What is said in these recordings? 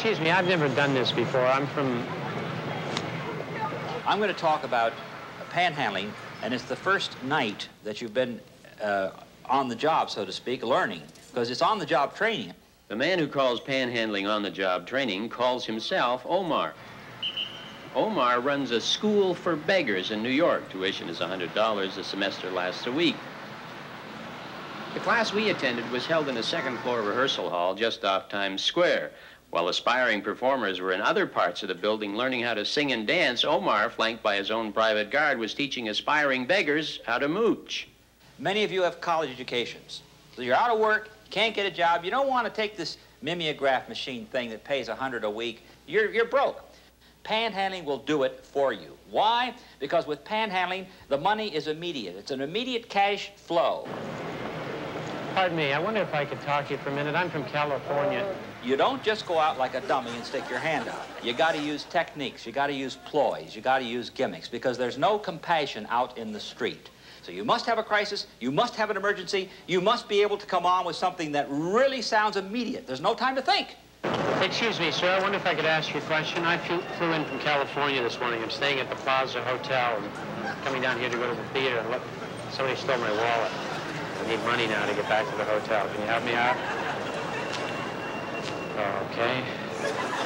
Excuse me, I've never done this before. I'm going to talk about panhandling, and it's the first night that you've been on the job, so to speak, learning, because it's on-the-job training. The man who calls panhandling on-the-job training calls himself Omar. Omar runs a school for beggars in New York. Tuition is $100. The semester lasts a week. The class we attended was held in a second-floor rehearsal hall just off Times Square. While aspiring performers were in other parts of the building learning how to sing and dance, Omar, flanked by his own private guard, was teaching aspiring beggars how to mooch. Many of you have college educations. So you're out of work, can't get a job, you don't want to take this mimeograph machine thing that pays $100 a week. You're broke. Panhandling will do it for you. Why? Because with panhandling, the money is immediate. It's an immediate cash flow. Pardon me, I wonder if I could talk to you for a minute. I'm from California. You don't just go out like a dummy and stick your hand out. You got to use techniques, you got to use ploys, you got to use gimmicks, because there's no compassion out in the street. So you must have a crisis, you must have an emergency, you must be able to come on with something that really sounds immediate. There's no time to think. Excuse me, sir, I wonder if I could ask you a question. I flew in from California this morning. I'm staying at the Plaza Hotel and coming down here to go to the theater, and look, somebody stole my wallet. I need money now to get back to the hotel. Can you help me out? Okay.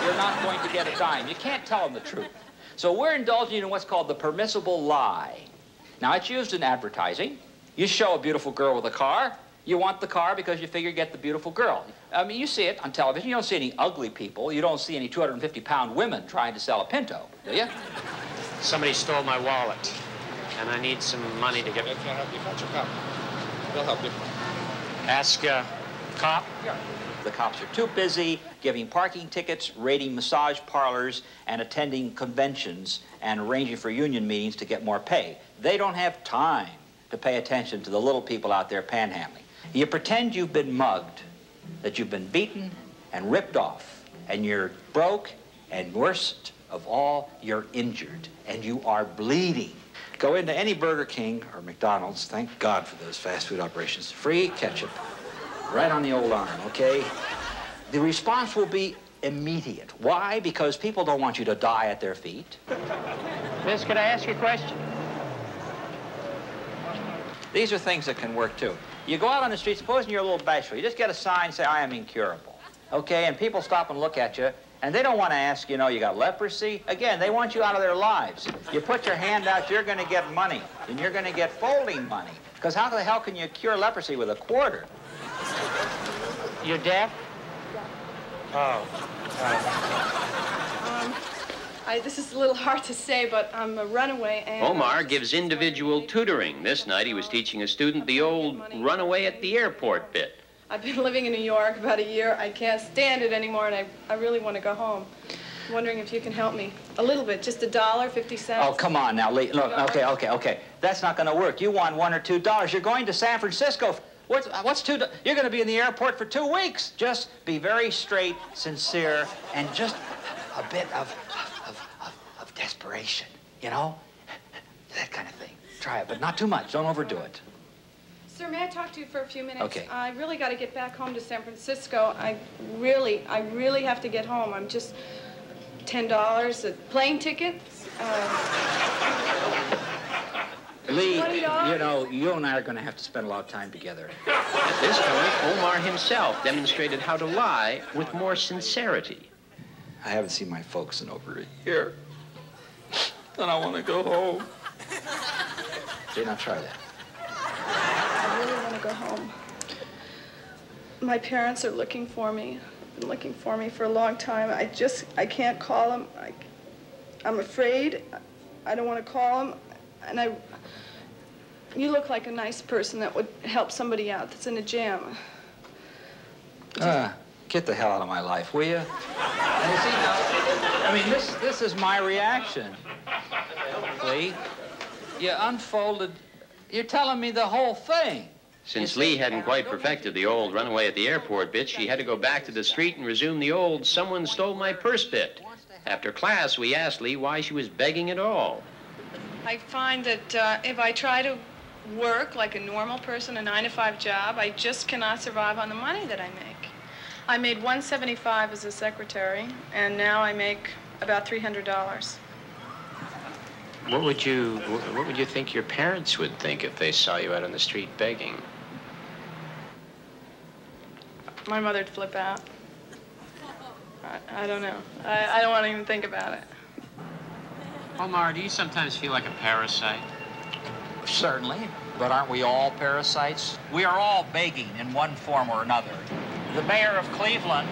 You're not going to get a dime. You can't tell them the truth. So we're indulging in what's called the permissible lie. Now, it's used in advertising. You show a beautiful girl with a car. You want the car because you figure you get the beautiful girl. I mean, you see it on television. You don't see any ugly people. You don't see any 250-pound women trying to sell a Pinto, do you? Somebody stole my wallet, and I need some money to get... They'll help you. Fetch a cop. They'll help you. Ask cop? Yeah. The cops are too busy giving parking tickets, raiding massage parlors, and attending conventions and arranging for union meetings to get more pay. They don't have time to pay attention to the little people out there panhandling. You pretend you've been mugged, that you've been beaten and ripped off, and you're broke, and worst of all, you're injured, and you are bleeding. Go into any Burger King or McDonald's, thank God for those fast food operations, free ketchup, right on the old arm, okay? The response will be immediate. Why? Because people don't want you to die at their feet. Miss, could I ask you a question? These are things that can work, too. You go out on the street, supposing you're a little bashful, you just get a sign, say, I am incurable, okay? And people stop and look at you, and they don't want to ask, you know, you got leprosy? Again, they want you out of their lives. You put your hand out, you're going to get money, and you're going to get folding money. Because how the hell can you cure leprosy with a quarter? You're deaf? Oh. This is a little hard to say, but I'm a runaway and... Omar gives individual tutoring. This night he was teaching a student the old runaway at the airport bit. I've been living in New York about a year. I can't stand it anymore, and I really want to go home. I'm wondering if you can help me. A little bit, just $1, 50 cents. Oh, come on now, Lee. Look, okay. That's not going to work. You want $1 or $2. You're going to San Francisco. What's $2? You're going to be in the airport for 2 weeks. Just be very straight, sincere, and just a bit of desperation, you know? That kind of thing. Try it, but not too much. Don't overdo it. Sir, may I talk to you for a few minutes? Okay. I really got to get back home to San Francisco. I really have to get home. I'm just $10, a plane ticket. Lee, $20? you know, you and I are going to have to spend a lot of time together. At this point, Omar himself demonstrated how to lie with more sincerity. I haven't seen my folks in over a year, and I want to go home. See, now try that. I really want to go home. My parents are looking for me. Been looking for me for a long time. I can't call them. I'm afraid. I don't want to call them. And you look like a nice person that would help somebody out that's in a jam. Get the hell out of my life, will you? And you see, now, I mean, this is my reaction. Lee, you unfolded, you're telling me the whole thing. Since Lee hadn't quite perfected the old runaway at the airport bit, she had to go back to the street and resume the old someone stole my purse bit. After class, we asked Lee why she was begging at all. I find that if I try to work like a normal person, a 9-to-5 job, I just cannot survive on the money that I make. I made $175 as a secretary, and now I make about $300. What would you think your parents would think if they saw you out on the street begging? My mother'd flip out. I don't know. I don't want to even think about it. Omar, do you sometimes feel like a parasite? Certainly, but aren't we all parasites? We are all begging in one form or another. The mayor of Cleveland,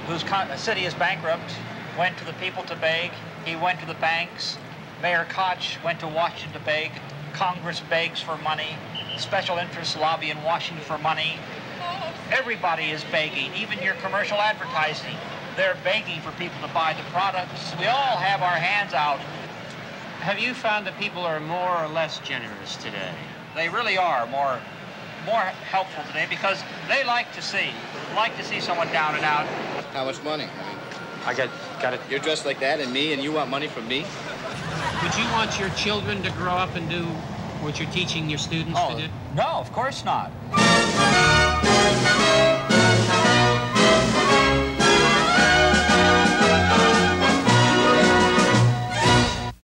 whose city is bankrupt, went to the people to beg. He went to the banks. Mayor Koch went to Washington to beg. Congress begs for money. Special interests lobby in Washington for money. Everybody is begging, even your commercial advertising. They're begging for people to buy the products. We all have our hands out. Have you found that people are more or less generous today? They really are more helpful today because they like to see someone down and out. How much money? I got it. You're dressed like that and me, and you want money from me? Would you want your children to grow up and do what you're teaching your students to do? No, of course not.